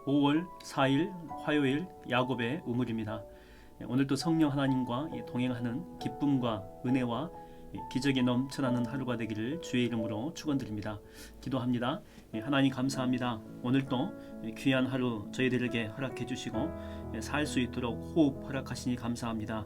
5월 4일 화요일 야곱의 우물입니다. 오늘도 성령 하나님과 동행하는 기쁨과 은혜와 기적이 넘쳐나는 하루가 되기를 주의 이름으로 축원드립니다. 기도합니다. 하나님 감사합니다. 오늘도 귀한 하루 저희들에게 허락해 주시고 살 수 있도록 호흡 허락하시니 감사합니다.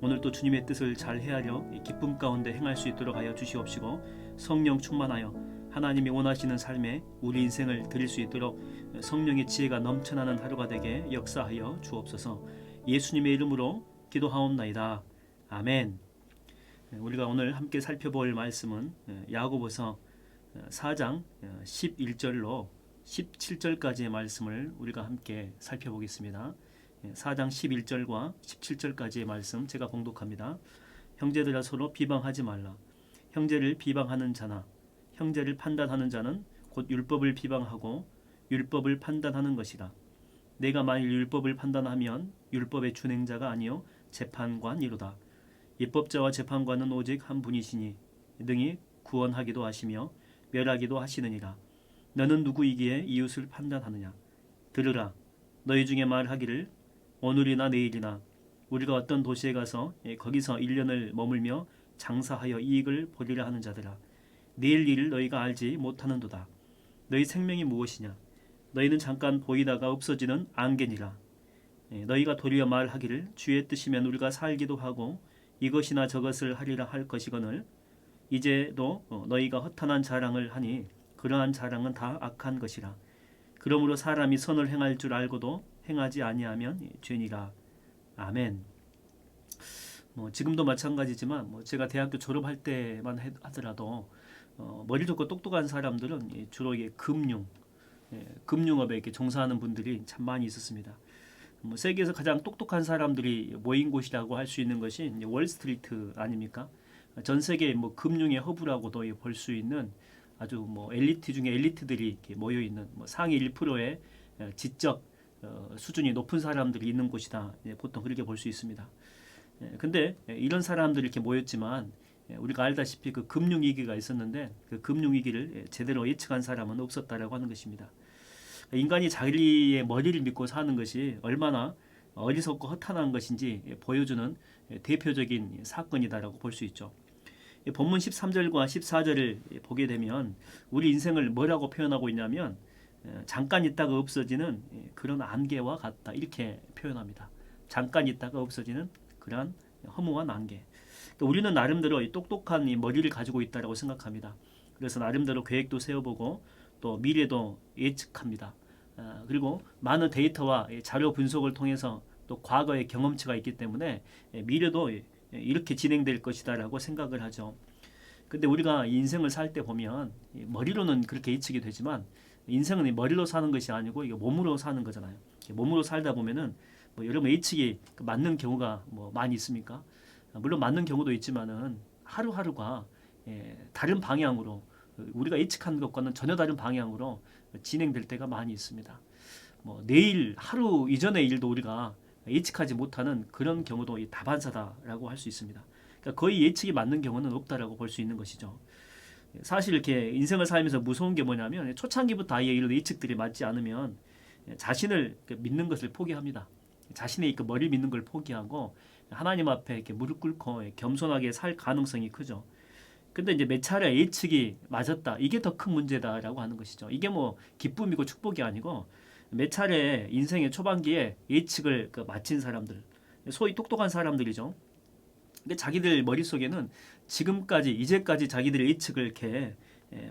오늘도 주님의 뜻을 잘 헤아려 기쁨 가운데 행할 수 있도록 하여 주시옵시고, 성령 충만하여 하나님이 원하시는 삶에 우리 인생을 드릴 수 있도록 성령의 지혜가 넘쳐나는 하루가 되게 역사하여 주옵소서. 예수님의 이름으로 기도하옵나이다. 아멘. 우리가 오늘 함께 살펴볼 말씀은 야고보서 4장 11절로 17절까지의 말씀을 우리가 함께 살펴보겠습니다. 4장 11절과 17절까지의 말씀 제가 봉독합니다. 형제들아, 서로 비방하지 말라. 형제를 비방하는 자나 형제를 판단하는 자는 곧 율법을 비방하고 율법을 판단하는 것이라. 내가 만일 율법을 판단하면 율법의 준행자가 아니요 재판관이로다. 입법자와 재판관은 오직 한 분이시니 능히 구원하기도 하시며 멸하기도 하시느니라. 너는 누구이기에 이웃을 판단하느냐? 들으라. 너희 중에 말하기를 오늘이나 내일이나 우리가 어떤 도시에 가서 거기서 1년을 머물며 장사하여 이익을 보리라 하는 자들아, 내일 일을 너희가 알지 못하는도다. 너희 생명이 무엇이냐? 너희는 잠깐 보이다가 없어지는 안개니라. 너희가 도리어 말하기를 주의 뜻이면 우리가 살기도 하고 이것이나 저것을 하리라 할 것이거늘 이제도 너희가 허탄한 자랑을 하니 그러한 자랑은 다 악한 것이라. 그러므로 사람이 선을 행할 줄 알고도 행하지 아니하면 죄니라. 아멘. 지금도 마찬가지지만 제가 대학교 졸업할 때만 하더라도 머리 좋고 똑똑한 사람들은 주로 금융업에 이렇게 종사하는 분들이 참 많이 있었습니다. 세계에서 가장 똑똑한 사람들이 모인 곳이라고 할 수 있는 것이 월스트리트 아닙니까? 전 세계 금융의 허브라고도 볼 수 있는 아주 엘리트 중에 엘리트들이 이렇게 모여 있는 상위 1%의 지적 수준이 높은 사람들이 있는 곳이다. 보통 그렇게 볼 수 있습니다. 근데 이런 사람들이 이렇게 모였지만 우리가 알다시피 그 금융위기가 있었는데 그 금융위기를 제대로 예측한 사람은 없었다라고 하는 것입니다. 인간이 자기의 머리를 믿고 사는 것이 얼마나 어리석고 허탄한 것인지 보여주는 대표적인 사건이다라고 볼 수 있죠. 본문 13절과 14절을 보게 되면 우리 인생을 뭐라고 표현하고 있냐면 잠깐 있다가 없어지는 그런 안개와 같다, 이렇게 표현합니다. 잠깐 있다가 없어지는 그러한 허무한 안개. 우리는 나름대로 똑똑한 머리를 가지고 있다고 생각합니다. 그래서 나름대로 계획도 세워보고 또 미래도 예측합니다. 그리고 많은 데이터와 자료 분석을 통해서 또 과거의 경험치가 있기 때문에 미래도 이렇게 진행될 것이다라고 생각을 하죠. 근데 우리가 인생을 살 때 보면 머리로는 그렇게 예측이 되지만 인생은 머리로 사는 것이 아니고 이게 몸으로 사는 거잖아요. 몸으로 살다 보면은 여러분 예측이 맞는 경우가 많이 있습니까? 물론 맞는 경우도 있지만은 하루하루가 다른 방향으로, 우리가 예측한 것과는 전혀 다른 방향으로 진행될 때가 많이 있습니다. 내일 하루 이전의 일도 우리가 예측하지 못하는 그런 경우도 다반사다라고 할 수 있습니다. 그러니까 거의 예측이 맞는 경우는 없다라고 볼 수 있는 것이죠. 사실 이렇게 인생을 살면서 무서운 게 뭐냐면 초창기부터 아예 이런 예측들이 맞지 않으면 자신을 믿는 것을 포기합니다. 자신의 머리 믿는 걸 포기하고 하나님 앞에 이렇게 무릎 꿇고 겸손하게 살 가능성이 크죠. 근데 이제 몇 차례 예측이 맞았다, 이게 더 큰 문제다라고 하는 것이죠. 이게 기쁨이고 축복이 아니고 몇 차례 인생의 초반기에 예측을 마친 사람들, 소위 똑똑한 사람들이죠. 근데 자기들 머릿속에는 지금까지 이제까지 자기들의 예측을 이렇게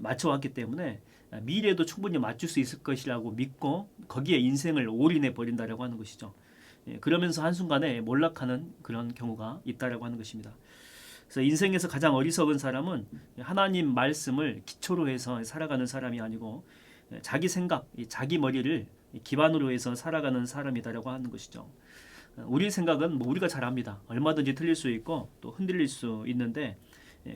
맞춰왔기 때문에 미래도 충분히 맞출 수 있을 것이라고 믿고 거기에 인생을 올인해 버린다라고 하는 것이죠. 그러면서 한순간에 몰락하는 그런 경우가 있다라고 하는 것입니다. 그래서 인생에서 가장 어리석은 사람은 하나님 말씀을 기초로 해서 살아가는 사람이 아니고 자기 생각, 자기 머리를 기반으로 해서 살아가는 사람이다라고 하는 것이죠. 우리 생각은 우리가 잘 압니다. 얼마든지 틀릴 수 있고 또 흔들릴 수 있는데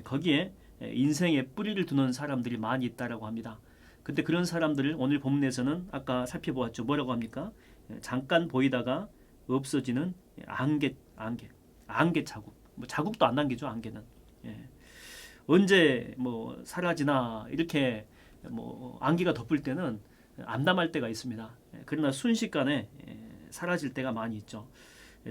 거기에 인생의 뿌리를 두는 사람들이 많이 있다라고 합니다. 근데 그런 사람들을 오늘 본문에서는 아까 살펴보았죠. 뭐라고 합니까? 잠깐 보이다가 없어지는 안개 자국. 자국도 안 남기죠, 안개는. 언제 사라지나 이렇게 뭐 안개가 덮을 때는 암담할 때가 있습니다. 그러나 순식간에 사라질 때가 많이 있죠.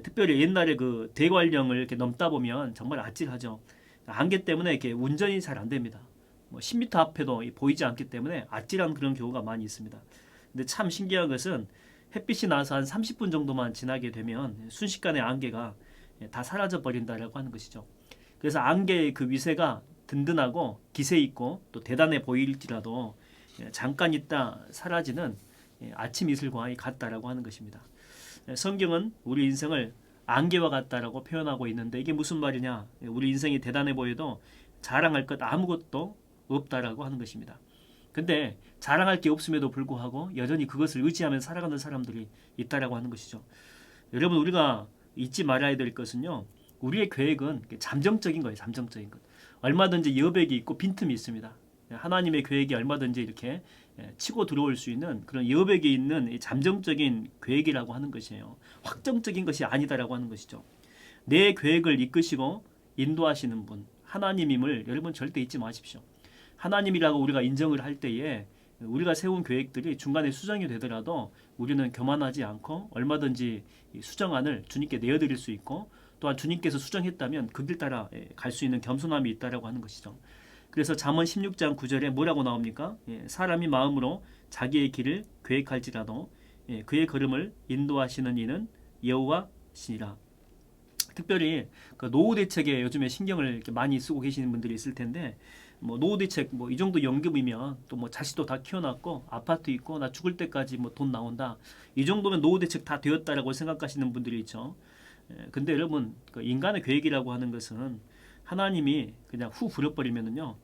특별히 옛날에 그 대관령을 이렇게 넘다 보면 정말 아찔하죠. 안개 때문에 이렇게 운전이 잘 안 됩니다. 뭐 10m 앞에도 보이지 않기 때문에 아찔한 그런 경우가 많이 있습니다. 근데 참 신기한 것은 햇빛이 나서 한 30분 정도만 지나게 되면 순식간에 안개가 다 사라져 버린다라고 하는 것이죠. 그래서 안개의 그 위세가 든든하고 기세 있고 또 대단해 보일지라도 잠깐 있다 사라지는 아침 이슬과 같다라고 하는 것입니다. 성경은 우리 인생을 안개와 같다라고 표현하고 있는데 이게 무슨 말이냐? 우리 인생이 대단해 보여도 자랑할 것 아무것도 없다라고 하는 것입니다. 근데 자랑할 게 없음에도 불구하고 여전히 그것을 의지하며 살아가는 사람들이 있다라고 하는 것이죠. 여러분 우리가 잊지 말아야 될 것은요. 우리의 계획은 잠정적인 거예요. 잠정적인 것. 얼마든지 여백이 있고 빈틈이 있습니다. 하나님의 계획이 얼마든지 이렇게 치고 들어올 수 있는 그런 여백이 있는 잠정적인 계획이라고 하는 것이에요. 확정적인 것이 아니다라고 하는 것이죠. 내 계획을 이끄시고 인도하시는 분 하나님임을 여러분 절대 잊지 마십시오. 하나님이라고 우리가 인정을 할 때에 우리가 세운 계획들이 중간에 수정이 되더라도 우리는 교만하지 않고 얼마든지 수정안을 주님께 내어드릴 수 있고 또한 주님께서 수정했다면 그 길 따라 갈 수 있는 겸손함이 있다라고 하는 것이죠. 그래서 잠언 16장 9절에 뭐라고 나옵니까? 사람이 마음으로 자기의 길을 계획할지라도 그의 걸음을 인도하시는 이는 여호와시니라. 특별히 그 노후 대책에 요즘에 신경을 이렇게 많이 쓰고 계시는 분들이 있을 텐데 뭐 노후 대책 뭐 이 정도 연금이면 또 뭐 자식도 다 키워놨고 아파트 있고 나 죽을 때까지 뭐 돈 나온다 이 정도면 노후 대책 다 되었다라고 생각하시는 분들이 있죠. 근데 여러분 그 인간의 계획이라고 하는 것은 하나님이 그냥 후 불어버리면은요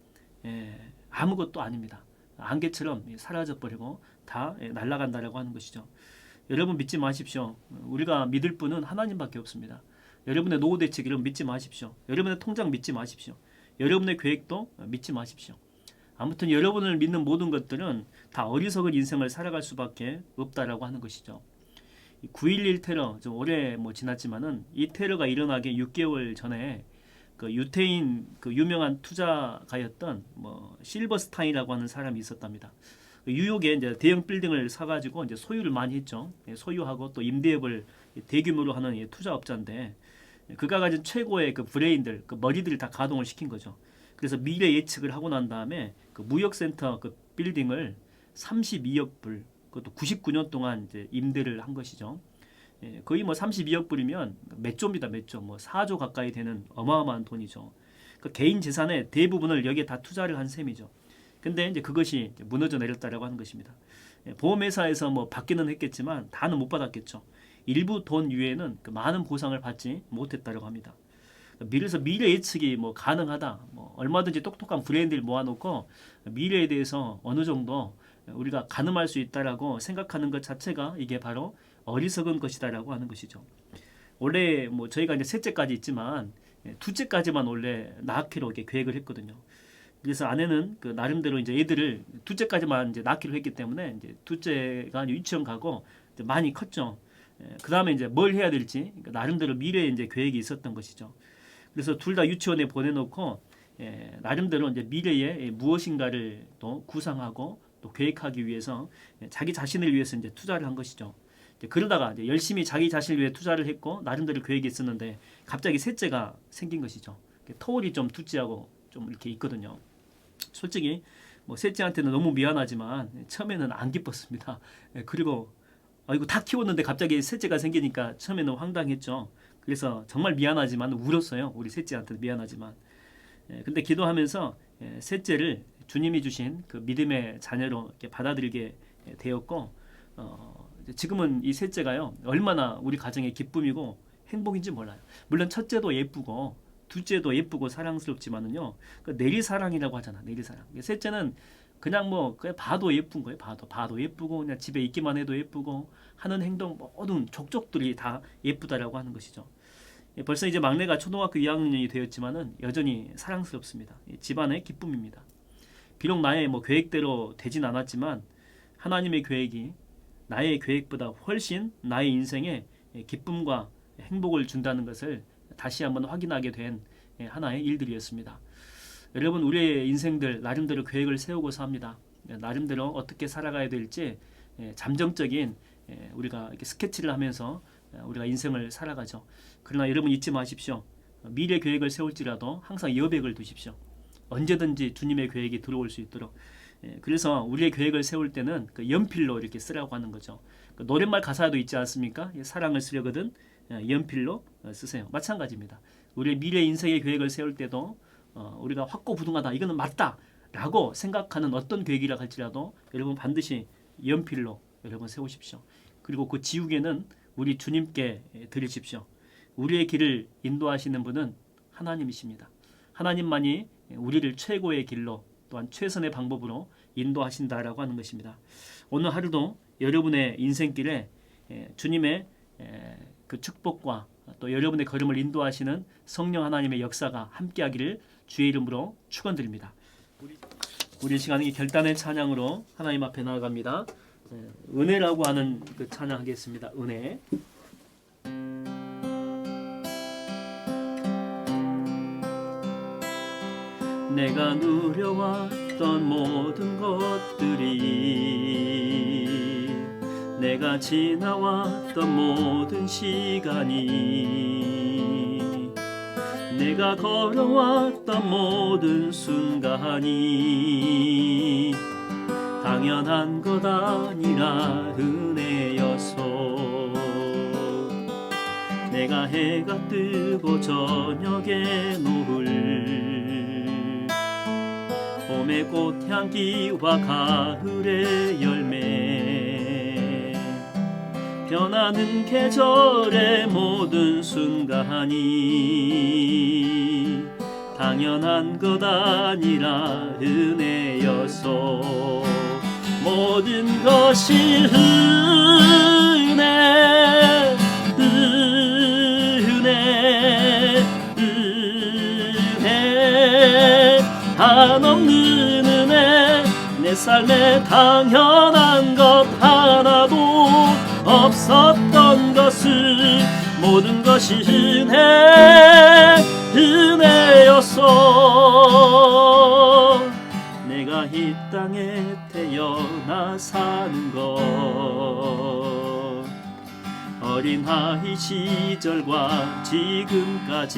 아무것도 아닙니다. 안개처럼 사라져 버리고 다 날아간다라고 하는 것이죠. 여러분 믿지 마십시오. 우리가 믿을 분은 하나님밖에 없습니다. 여러분의 노후 대책 여러분 믿지 마십시오. 여러분의 통장 믿지 마십시오. 여러분의 계획도 믿지 마십시오. 아무튼 여러분을 믿는 모든 것들은 다 어리석은 인생을 살아갈 수밖에 없다라고 하는 것이죠. 9.11 테러 좀 오래 뭐 지났지만은 이 테러가 일어나기 6개월 전에 그 유태인 그 유명한 투자가였던 뭐 실버스타인이라고 하는 사람이 있었답니다. 뉴욕에 이제 대형 빌딩을 사가지고 이제 소유를 많이 했죠. 소유하고 또 임대업을 대규모로 하는 투자업자인데 그가 가진 최고의 그 브레인들, 그 머리들을 다 가동을 시킨 거죠. 그래서 미래 예측을 하고 난 다음에 그 무역센터 그 빌딩을 32억 불, 그것도 99년 동안 이제 임대를 한 것이죠. 거의 뭐 32억 불이면 몇 조입니다, 몇 조, 뭐 4조 가까이 되는 어마어마한 돈이죠. 그 개인 재산의 대부분을 여기에 다 투자를 한 셈이죠. 근데 이제 그것이 이제 무너져 내렸다라고 하는 것입니다. 보험회사에서 뭐 받기는 했겠지만 다는 못 받았겠죠. 일부 돈 이외에는 그 많은 보상을 받지 못했다고 합니다. 그래서 미래 예측이 뭐 가능하다, 뭐 얼마든지 똑똑한 브레인들을 모아놓고 미래에 대해서 어느 정도 우리가 가늠할 수 있다라고 생각하는 것 자체가 이게 바로 어리석은 것이다라고 하는 것이죠. 원래 뭐 저희가 이제 셋째까지 있지만 둘째까지만 원래 낳기로 이렇게 계획을 했거든요. 그래서 아내는 그 나름대로 이제 애들을 둘째까지만 이제 낳기로 했기 때문에 이제 둘째가 유치원 가고 이제 많이 컸죠. 그 다음에 이제 뭘 해야 될지 나름대로 미래에 이제 계획이 있었던 것이죠. 그래서 둘 다 유치원에 보내놓고 나름대로 이제 미래에 무엇인가를 또 구상하고 또 계획하기 위해서 자기 자신을 위해서 이제 투자를 한 것이죠. 그러다가 이제 열심히 자기 자신을 위해 투자를 했고 나름대로 계획이 있었는데 갑자기 셋째가 생긴 것이죠. 터울이 좀 둘째하고 좀 이렇게 있거든요. 솔직히 뭐 셋째한테는 너무 미안하지만 처음에는 안 기뻤습니다. 그리고 이거 다 키웠는데 갑자기 셋째가 생기니까 처음에는 황당했죠. 그래서 정말 미안하지만 울었어요. 우리 셋째한테 미안하지만. 근데 기도하면서 셋째를 주님이 주신 그 믿음의 자녀로 이렇게 받아들이게 되었고 지금은 이 셋째가요 얼마나 우리 가정의 기쁨이고 행복인지 몰라요. 물론 첫째도 예쁘고 둘째도 예쁘고 사랑스럽지만은요 그 내리사랑이라고 하잖아. 내리사랑. 셋째는 그냥 뭐 그냥 봐도 예쁜 거예요. 봐도 예쁘고 그냥 집에 있기만 해도 예쁘고 하는 행동 모든 족족들이 다 예쁘다라고 하는 것이죠. 벌써 이제 막내가 초등학교 2학년이 되었지만은 여전히 사랑스럽습니다. 집안의 기쁨입니다. 비록 나의 뭐 계획대로 되진 않았지만 하나님의 계획이 나의 계획보다 훨씬 나의 인생에 기쁨과 행복을 준다는 것을 다시 한번 확인하게 된 하나의 일들이었습니다. 여러분 우리의 인생들 나름대로 계획을 세우고 삽니다. 나름대로 어떻게 살아가야 될지 잠정적인 우리가 이렇게 스케치를 하면서 우리가 인생을 살아가죠. 그러나 여러분 잊지 마십시오. 미래 계획을 세울지라도 항상 여백을 두십시오. 언제든지 주님의 계획이 들어올 수 있도록. 그래서 우리의 계획을 세울 때는 그 연필로 이렇게 쓰라고 하는 거죠. 그 노랫말 가사도 있지 않습니까? 사랑을 쓰려거든 연필로 쓰세요. 마찬가지입니다. 우리의 미래 인생의 계획을 세울 때도 우리가 확고부동하다, 이거는 맞다 라고 생각하는 어떤 계획이라 할지라도 여러분 반드시 연필로 여러분 세우십시오. 그리고 그 지우개는 우리 주님께 드리십시오. 우리의 길을 인도하시는 분은 하나님이십니다. 하나님만이 우리를 최고의 길로 또한 최선의 방법으로 인도하신다라고 하는 것입니다. 오늘 하루도 여러분의 인생길에 주님의 그 축복과 또 여러분의 걸음을 인도하시는 성령 하나님의 역사가 함께하기를 주의 이름으로 축원드립니다. 우리 시간이 결단의 찬양으로 하나님 앞에 나아갑니다. 은혜라고 하는 그 찬양하겠습니다. 은혜. 내가 누려왔던 모든 것들이, 내가 지나왔던 모든 시간이, 내가 걸어왔던 모든 순간이 당연한 것 아니라 은혜여서, 내가 해가 뜨고 저녁에 노을, 봄의 꽃향기와 가을의 열매, 변하는 계절의 모든 순간이 당연한 것 아니라 은혜여서, 모든 것이 은혜, 은혜, 은혜, 한없는 은혜. 내 삶에 당연한 것 하나도 없었던 것을, 모든 것이 은혜, 은혜였어. 내가 이 땅에 태어나 사는 것, 어린 아이 시절과 지금까지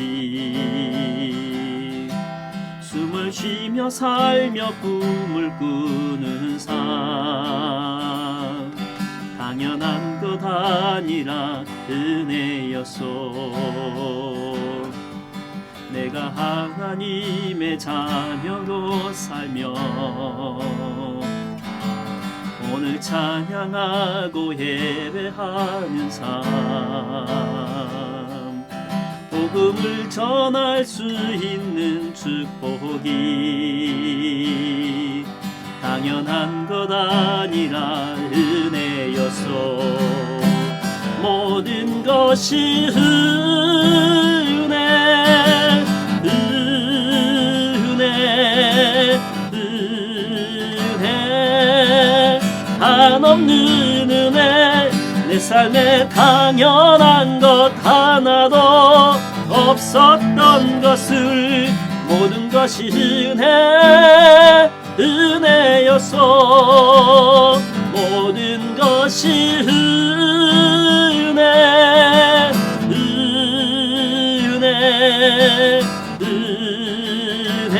숨을 쉬며 살며 꿈을 꾸는 삶, 당연한 것 아니라 은혜였어. 내가 하나님의 자녀로 살며 오늘 찬양하고 예배하는 삶, 복음을 전할 수 있는 축복이 당연한 것 아니라 은혜였어. 모든 것이 은혜, 은혜, 은혜, 한없는 은혜. 내 삶에 당연한 것 하나도 없었던 것을, 모든 것이 은혜, 은혜였어. 모든 것이 은혜, 은혜, 은혜,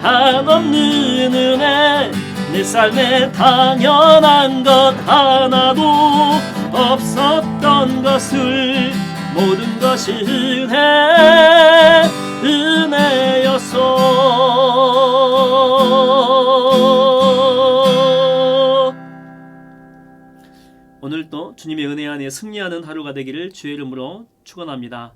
한없는 은혜. 내 삶에 당연한 것 하나도 없었던 것을, 모든 것이 은혜, 은혜였어. 오늘도 주님의 은혜 안에 승리하는 하루가 되기를 주의 이름으로 축원합니다.